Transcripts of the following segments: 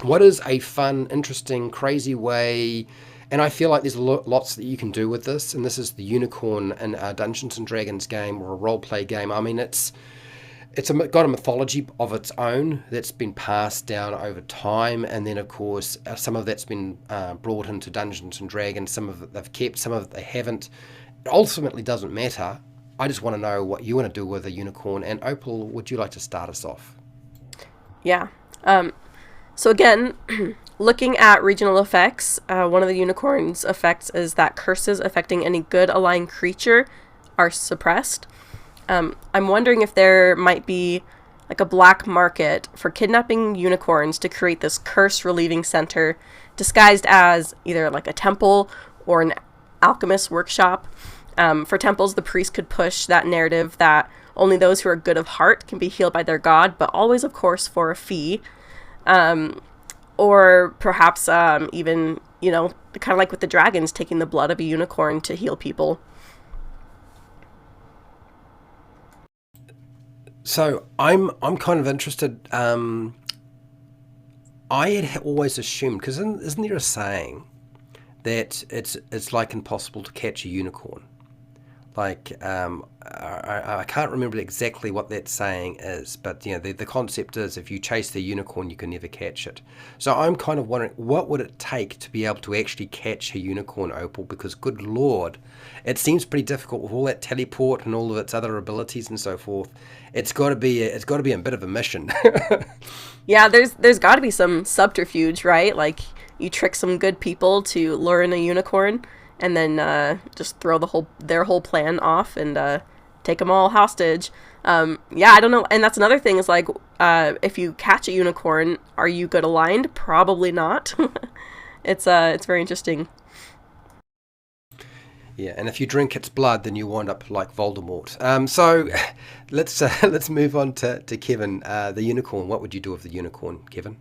What is a fun, interesting, crazy way? And I feel like there's lots that you can do with this. And this is the unicorn in a Dungeons and Dragons game or a role play game. I mean, got a mythology of its own that's been passed down over time, and then of course some of that's been brought into Dungeons and Dragons. Some of it they've kept, some of it they haven't. It ultimately doesn't matter. I just want to know what you want to do with a unicorn. And Opal, would you like to start us off? Yeah. So again, looking at regional effects, one of the unicorn's effects is that curses affecting any good aligned creature are suppressed. I'm wondering if there might be like a black market for kidnapping unicorns to create this curse relieving center disguised as either like a temple or an alchemist workshop. For temples, the priest could push that narrative that only those who are good of heart can be healed by their god, but always, of course, for a fee. Or perhaps even, kind of like with the dragons, taking the blood of a unicorn to heal people. So I'm kind of interested. I had always assumed, because isn't there a saying that it's like impossible to catch a unicorn? Like I can't remember exactly what that saying is, but the concept is if you chase the unicorn, you can never catch it. So I'm kind of wondering what would it take to be able to actually catch a unicorn, Opal? Because good lord, it seems pretty difficult with all that teleport and all of its other abilities and so forth. It's got to be a bit of a mission. Yeah, there's got to be some subterfuge, right? Like you trick some good people to lure in a unicorn, and then just throw their whole plan off and take them all hostage. Yeah, I don't know. And that's another thing is like, if you catch a unicorn, are you good aligned? Probably not. It's very interesting. Yeah, and if you drink its blood, then you wind up like Voldemort. So let's move on to Kevin, the unicorn. What would you do with the unicorn, Kevin?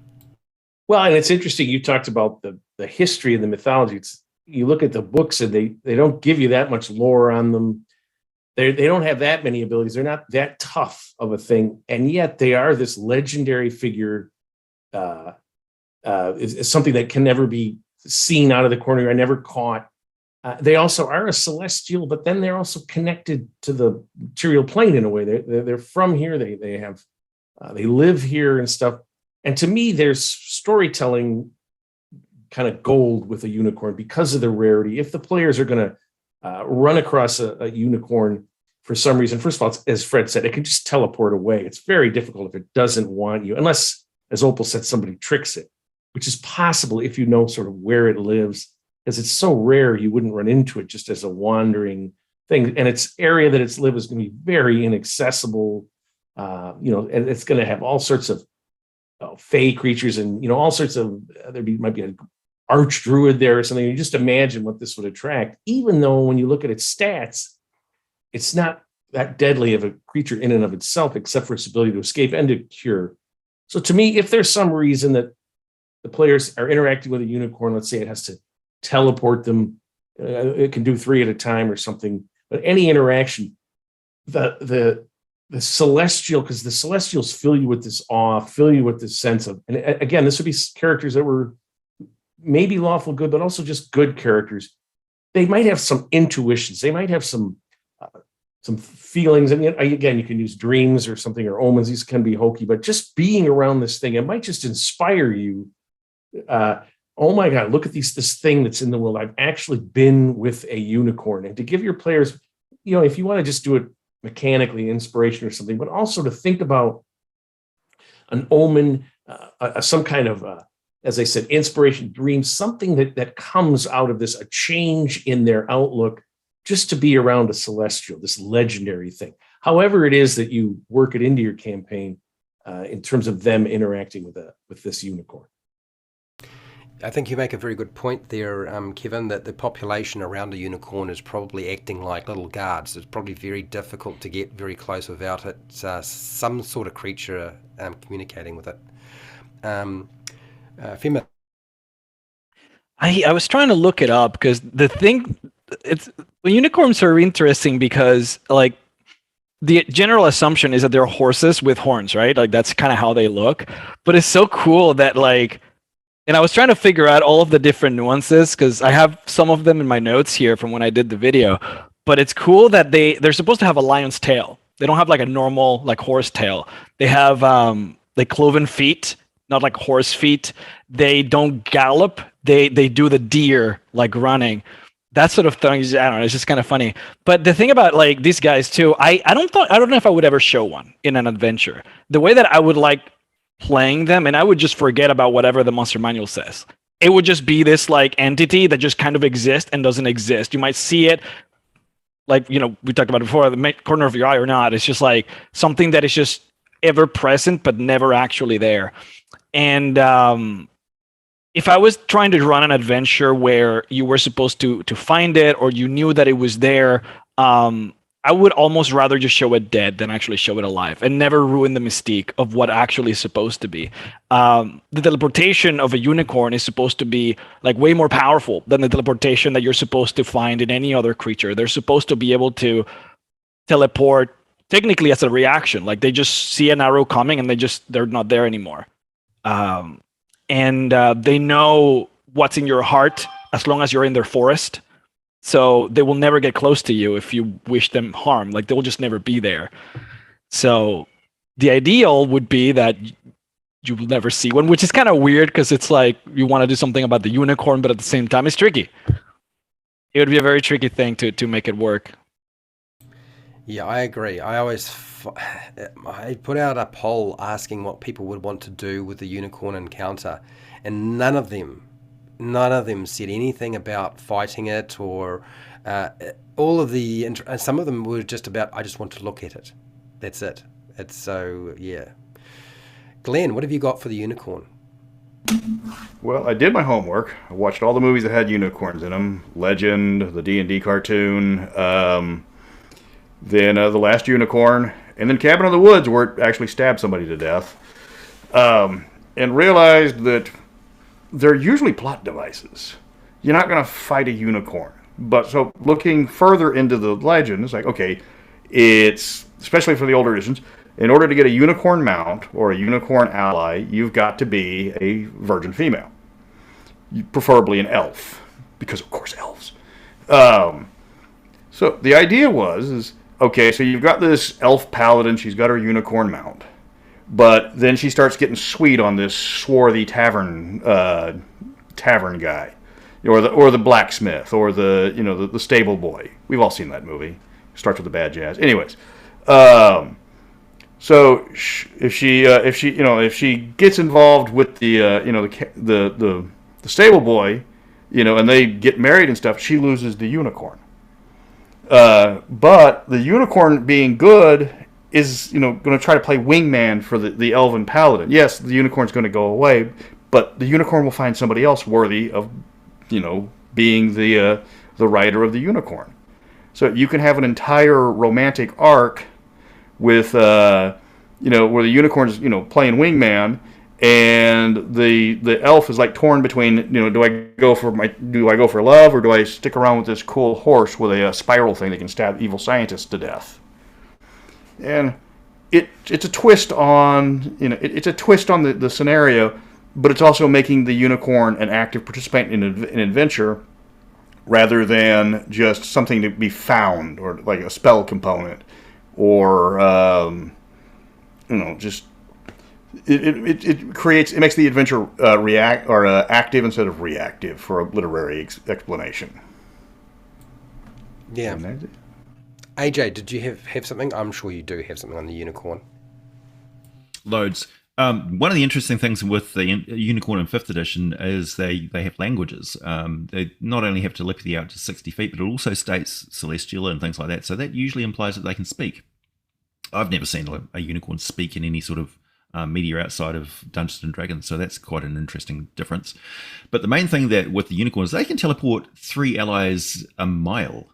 Well, and it's interesting. You talked about the history and the mythology. You look at the books and they don't give you that much lore on them. They don't have that many abilities. They're not that tough of a thing, and yet they are this legendary figure. Is something that can never be seen out of the corner. I never caught. They also are a celestial, but then they're also connected to the material plane in a way. They're from here. They live here and stuff. And to me, there's storytelling kind of gold with a unicorn because of the rarity. If the players are going to run across a unicorn for some reason, first of all, as Fred said, it can just teleport away. It's very difficult if it doesn't want you, unless, as Opal said, somebody tricks it, which is possible if you know sort of where it lives, because it's so rare you wouldn't run into it just as a wandering thing. And its area that it's live is going to be very inaccessible, and it's going to have all sorts of fey creatures and all sorts of might be an arch druid there or something. You just imagine what this would attract, even though when you look at its stats, it's not that deadly of a creature in and of itself, except for its ability to escape and to cure. So to me, if there's some reason that the players are interacting with a unicorn, let's say it has to teleport them, it can do 3 at a time or something, but any interaction, the celestial, because the celestials fill you with this awe, fill you with this sense of, and again, this would be characters that were maybe lawful good, but also just good characters. They might have some intuitions. They might have some feelings. And again, you can use dreams or something, or omens. These can be hokey, but just being around this thing, it might just inspire you. Oh my God, look at this thing that's in the world. I've actually been with a unicorn. And to give your players, if you want to just do it mechanically, inspiration or something, but also to think about an omen, some kind of, as I said, inspiration, dream, something that comes out of this, a change in their outlook, just to be around a celestial, this legendary thing. However it is that you work it into your campaign in terms of them interacting with this unicorn. I think you make a very good point there, Kevin, that the population around a unicorn is probably acting like little guards. It's probably very difficult to get very close without it, some sort of creature communicating with it. Fema. I was trying to look it up because unicorns are interesting because like the general assumption is that they're horses with horns, right? Like that's kind of how they look. But it's so cool that like And I was trying to figure out all of the different nuances because I have some of them in my notes here from when I did the video. But it's cool that they're supposed to have a lion's tail. They don't have like a normal like horse tail. They have like cloven feet, not like horse feet. They don't gallop. They do the deer like running. That sort of thing is, I don't know, it's just kind of funny. But the thing about like these guys too, I don't know if I would ever show one in an adventure. The way that I would like playing them, and I would just forget about whatever the monster manual says. It would just be this like entity that just kind of exists and doesn't exist. You might see it like, you know, we talked about it before, the corner of your eye or not. It's just like something that is just ever present but never actually there. And if I was trying to run an adventure where you were supposed to find it or you knew that it was there, I would almost rather just show it dead than actually show it alive and never ruin the mystique of what actually is supposed to be. The teleportation of a unicorn is supposed to be like way more powerful than the teleportation that you're supposed to find in any other creature. They're supposed to be able to teleport technically as a reaction. Like they just see an arrow coming and they're not there anymore. And they know what's in your heart as long as you're in their forest. So they will never get close to you if you wish them harm. Like they will just never be there. So the ideal would be that you will never see one, which is kind of weird because it's like you want to do something about the unicorn, but at the same time, it's tricky. It would be a very tricky thing to make it work. Yeah, I agree. I put out a poll asking what people would want to do with the unicorn encounter, and none of them said anything about fighting it or all of the. Some of them were just about, I just want to look at it. That's it. It's so, yeah. Glenn, what have you got for the unicorn? Well, I did my homework. I watched all the movies that had unicorns in them. Legend, the D&D cartoon, then The Last Unicorn, and then Cabin in the Woods, where it actually stabbed somebody to death. And realized that they're usually plot devices. You're not going to fight a unicorn. But so looking further into the legend, it's like, okay, it's, especially for the older editions, in order to get a unicorn mount or a unicorn ally, you've got to be a virgin female. Preferably an elf, because of course elves. So the idea is, okay, so you've got this elf paladin, she's got her unicorn mount. But then she starts getting sweet on this swarthy tavern guy, or the blacksmith, or the stable boy. We've all seen that movie. Starts with the bad jazz. Anyways, so if she gets involved with the stable boy, and they get married and stuff, she loses the unicorn. But the unicorn being good is going to try to play wingman for the elven paladin. Yes, the unicorn's going to go away, but the unicorn will find somebody else worthy of being the rider of the unicorn. So you can have an entire romantic arc with where the unicorn's playing wingman, and the elf is like torn between do I go for love, or do I stick around with this cool horse with a spiral thing that can stab evil scientists to death? And it's a twist on it's a twist on the scenario, but it's also making the unicorn an active participant in an adventure rather than just something to be found, or like a spell component, or just it makes the adventure active instead of reactive for a literary explanation. Yeah. AJ, did you have something? I'm sure you do have something on the unicorn. Loads. One of the interesting things with the unicorn in 5th edition is they have languages. They not only have telepathy out to 60 feet, but it also states celestial and things like that. So that usually implies that they can speak. I've never seen a unicorn speak in any sort of media outside of Dungeons and Dragons, so that's quite an interesting difference. But the main thing that with the unicorn is they can teleport 3 allies a mile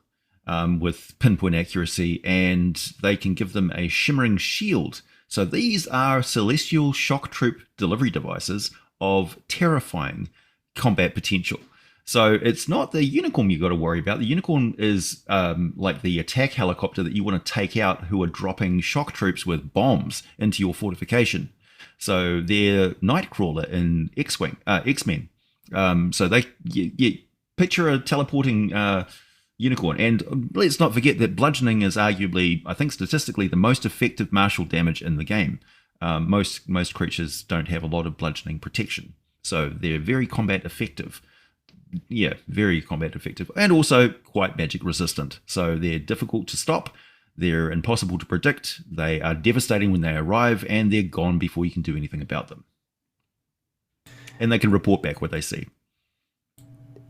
with pinpoint accuracy, and they can give them a shimmering shield. So these are celestial shock troop delivery devices of terrifying combat potential. So it's not the unicorn you got to worry about. The unicorn is like the attack helicopter that you want to take out, who are dropping shock troops with bombs into your fortification. So they're Nightcrawler in X-Men. So you picture a teleporting unicorn, and let's not forget that bludgeoning is arguably, I think statistically, the most effective martial damage in the game. Most creatures don't have a lot of bludgeoning protection, so they're very combat effective. Yeah, very combat effective, and also quite magic resistant. So they're difficult to stop. They're impossible to predict. They are devastating when they arrive, and they're gone before you can do anything about them. And they can report back what they see.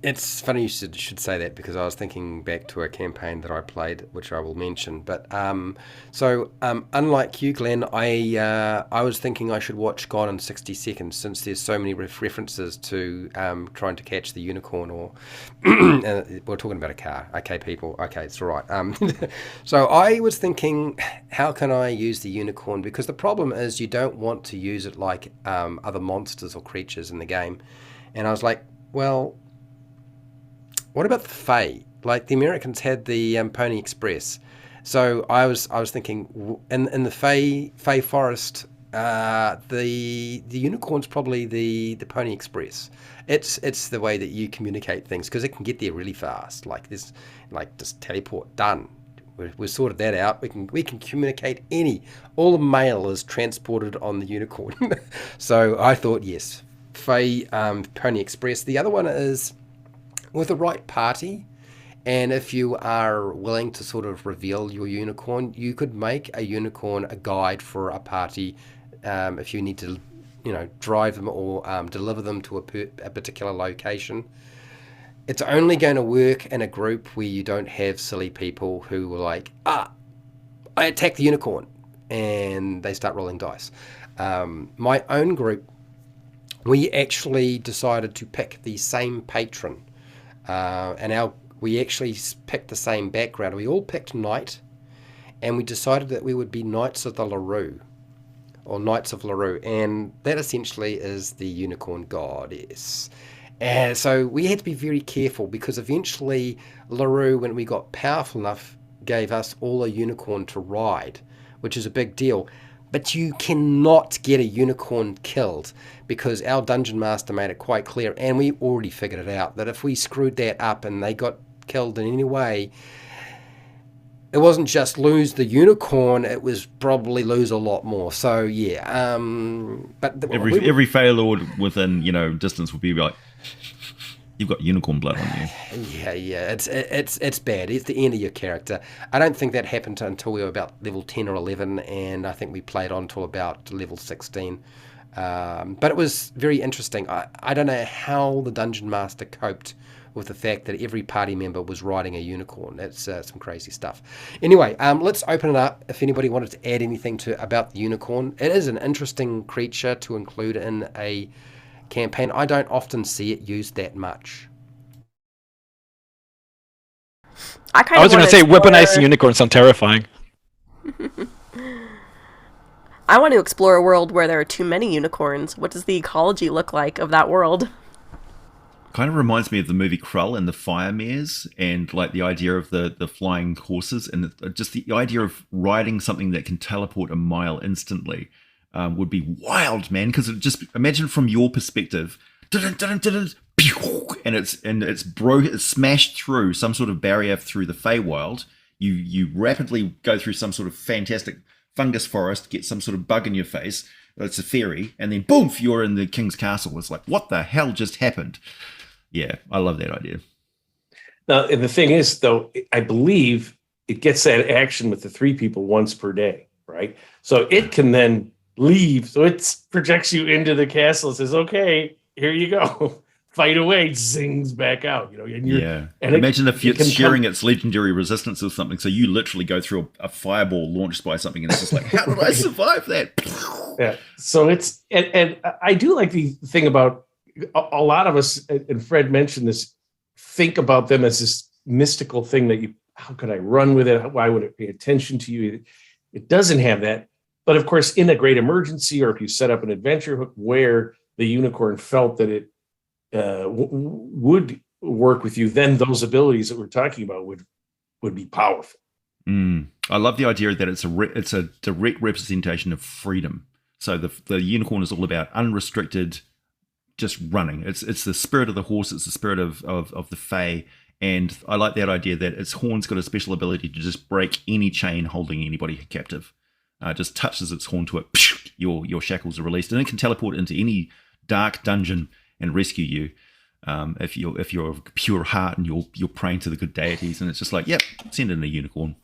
It's funny you should say that, because I was thinking back to a campaign that I played, which I will mention. But unlike you, Glenn, I was thinking I should watch Gone in 60 Seconds, since there's so many references to trying to catch the unicorn, or we're talking about a car. Okay, people. Okay, it's all right. So I was thinking, how can I use the unicorn? Because the problem is you don't want to use it like other monsters or creatures in the game. And I was like, well, what about the Fae? Like the Americans had the Pony Express. So I was thinking, in the Fae forest, the unicorn's probably the Pony Express. It's the way that you communicate things, because it can get there really fast. Like this, like just teleport, done. We've sorted that out. We can communicate all the mail is transported on the unicorn. So I thought, yes, Fae Pony Express. The other one is, with the right party, and if you are willing to sort of reveal your unicorn, you could make a unicorn a guide for a party if you need to, drive them or deliver them to a particular location. It's only going to work in a group where you don't have silly people who are like, I attack the unicorn, and they start rolling dice. My own group, we actually decided to pick the same patron. We actually picked the same background. We all picked Knight, and we decided that we would be Knights of the LaRue, or Knights of LaRue, and that essentially is the unicorn goddess. And so we had to be very careful, because eventually LaRue, when we got powerful enough, gave us all a unicorn to ride, which is a big deal. But you cannot get a unicorn killed, because our dungeon master made it quite clear, and we already figured it out, that if we screwed that up and they got killed in any way, it wasn't just lose the unicorn, it was probably lose a lot more. So yeah, but every Fae Lord within distance would be like, you've got unicorn blood on you. Yeah, it's bad. It's the end of your character. I don't think that happened until we were about level 10 or 11, and I think we played on till about level 16. But it was very interesting. I don't know how the dungeon master coped with the fact that every party member was riding a unicorn. That's some crazy stuff. Anyway, let's open it up. If anybody wanted to add anything about the unicorn, it is an interesting creature to include in a campaign. I don't often see it used that much. I was going to say weaponized unicorns sound terrifying. I want to explore a world where there are too many unicorns. What does the ecology look like of that world? Kind of reminds me of the movie Krull and the Fire Mares, and like the idea of the flying horses, and just the idea of riding something that can teleport a mile instantly would be wild, man. Because just imagine from your perspective, and it's smashed through some sort of barrier through the Feywild. You rapidly go through some sort of fantastic fungus forest, get some sort of bug in your face. It's a fairy, and then boom, you're in the king's castle. It's like, what the hell just happened? Yeah, I love that idea. Now, and the thing is, though, I believe it gets that action with the 3 people once per day, right? So it can then leave. So it projects you into the castle and says, okay, here you go. Fight away, zings back out. And imagine if it's sharing its legendary resistance or something. So you literally go through a fireball launched by something, and it's just like, how did I survive that? Yeah. So it's and I do like the thing about a lot of us, and Fred mentioned this, think about them as this mystical thing that how could I run with it? Why would it pay attention to you? It doesn't have that. But of course, in a great emergency, or if you set up an adventure hook where the unicorn felt that it would work with you, then those abilities that we're talking about would be powerful. I love the idea that it's a direct representation of freedom. So the unicorn is all about unrestricted just running. It's the spirit of the horse. It's the spirit of the Fae. And I like that idea that its horn's got a special ability to just break any chain holding anybody captive. Just touches its horn to it, your shackles are released, and it can teleport into any dark dungeon and rescue you. If you're of pure heart and you're praying to the good deities, and it's just like, yep, send in a unicorn.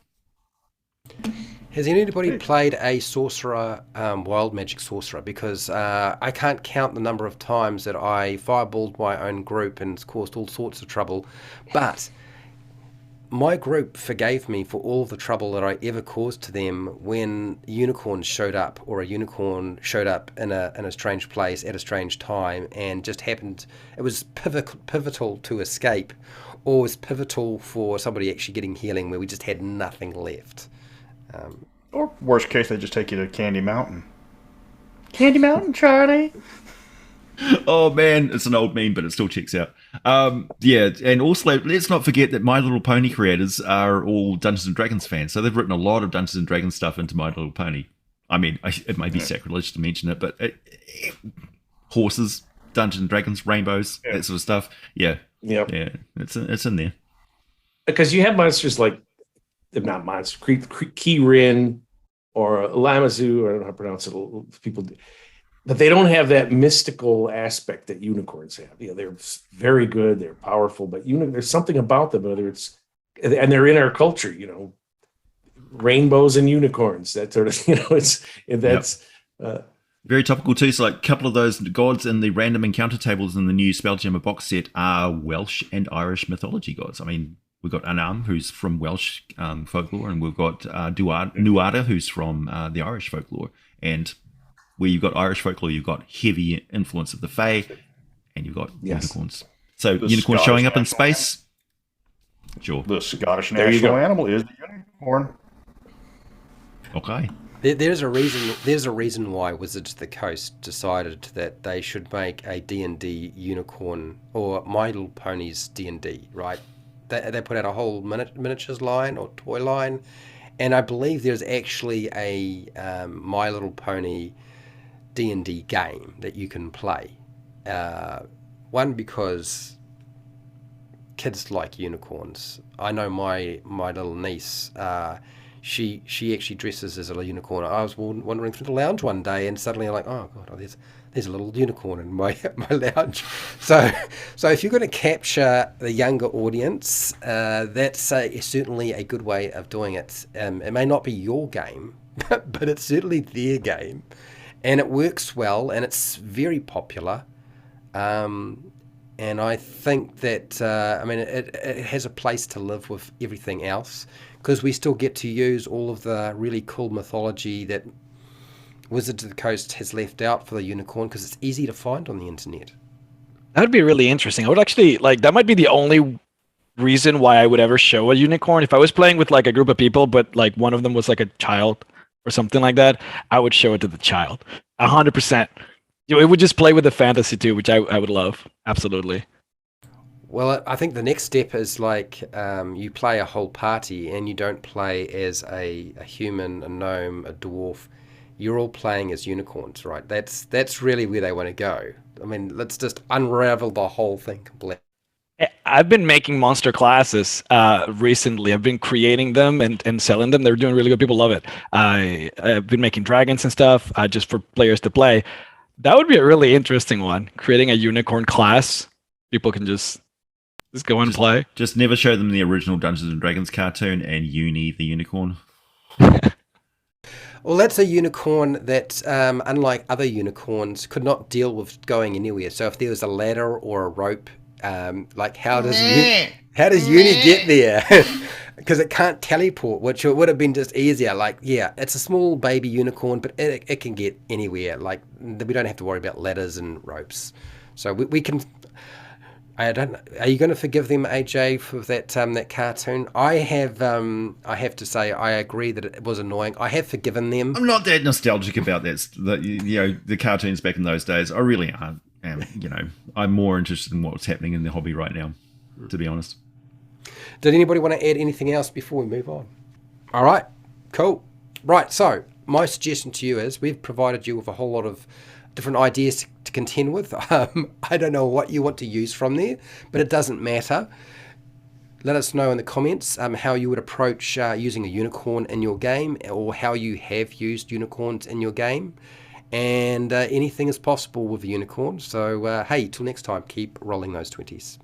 Has anybody played a sorcerer, wild magic sorcerer? Because I can't count the number of times that I fireballed my own group and it's caused all sorts of trouble. But my group forgave me for all the trouble that I ever caused to them when unicorns showed up, or a unicorn showed up in a strange place at a strange time and just happened. It was pivotal to escape, or was pivotal for somebody actually getting healing where we just had nothing left. Or worst case, they just take you to Candy Mountain. Candy Mountain, Charlie. Oh man, it's an old meme, but it still checks out. Yeah, and also let's not forget that My Little Pony creators are all Dungeons and Dragons fans, so they've written a lot of Dungeons and Dragons stuff into My Little Pony. I mean, it may be sacrilege to mention it, but horses, Dungeons and Dragons, rainbows, that sort of stuff. Yeah, yeah, it's in there. Because you have monsters like, not monsters, Kirin or Lamazu, or I don't know how to pronounce it. People do. But they don't have that mystical aspect that unicorns have. You know, they're very good, they're powerful, but there's something about them, whether it's, and they're in our culture, you know, rainbows and unicorns, that sort of, that's very topical too. So like a couple of those gods in the random encounter tables in the new Spelljammer box set are Welsh and Irish mythology gods. I mean, we've got Anam, who's from Welsh folklore, and we've got Nuada, who's from the Irish folklore. And where you've got Irish folklore, you've got heavy influence of the Fae, and you've got unicorns. So The unicorns Scottish showing up in national space. Sure. The Scottish There you national go. animal is the unicorn. Okay. There's a reason. There's a reason why Wizards of the Coast decided that they should make a D&D unicorn, or My Little Ponies D&D. Right? They put out a whole miniatures line or toy line, and I believe there's actually a My Little Pony D&D game that you can play. One, because kids like unicorns. I know my little niece. She actually dresses as a unicorn. I was wandering through the lounge one day, and suddenly I'm like, oh god, there's a little unicorn in my lounge. So if you're going to capture the younger audience, that's certainly a good way of doing it. It may not be your game, but it's certainly their game, and it works well, and it's very popular. And I think that it has a place to live with everything else, because we still get to use all of the really cool mythology that Wizards of the Coast has left out for the unicorn, because it's easy to find on the internet. That would be really interesting. I would actually that might be the only reason why I would ever show a unicorn. If I was playing with like a group of people, but like one of them was like a child or something like that, I would show it to the child. 100%. It would just play with the fantasy too, which I would love. Absolutely. Well, I think the next step is like you play a whole party, and you don't play as a human, a gnome, a dwarf. You're all playing as unicorns, right? That's really where they want to go. I mean, let's just unravel the whole thing completely. I've been making monster classes recently. I've been creating them and selling them. They're doing really good. People love it. I've been making dragons and stuff just for players to play. That would be a really interesting one. Creating a unicorn class. People can just go and play. Just never show them the original Dungeons and Dragons cartoon and Uni the unicorn. Well, that's a unicorn that, unlike other unicorns, could not deal with going anywhere. So if there was a ladder or a rope, like how does Uni get there? Because it can't teleport, which would have been just easier. Like, yeah, it's a small baby unicorn, but it can get anywhere. Like, we don't have to worry about ladders and ropes. So we can. I don't know. Are you going to forgive them, AJ, for that cartoon? I have to say I agree that it was annoying. I have forgiven them. I'm not that nostalgic about that. The cartoons back in those days. I really aren't. I'm more interested in what's happening in the hobby right now, to be honest. Did anybody want to add anything else before we move on? All right, cool. Right, so my suggestion to you is we've provided you with a whole lot of different ideas to contend with. I don't know what you want to use from there, but it doesn't matter. Let us know in the comments how you would approach using a unicorn in your game, or how you have used unicorns in your game. And anything is possible with a unicorn. So, hey, till next time, keep rolling those 20s.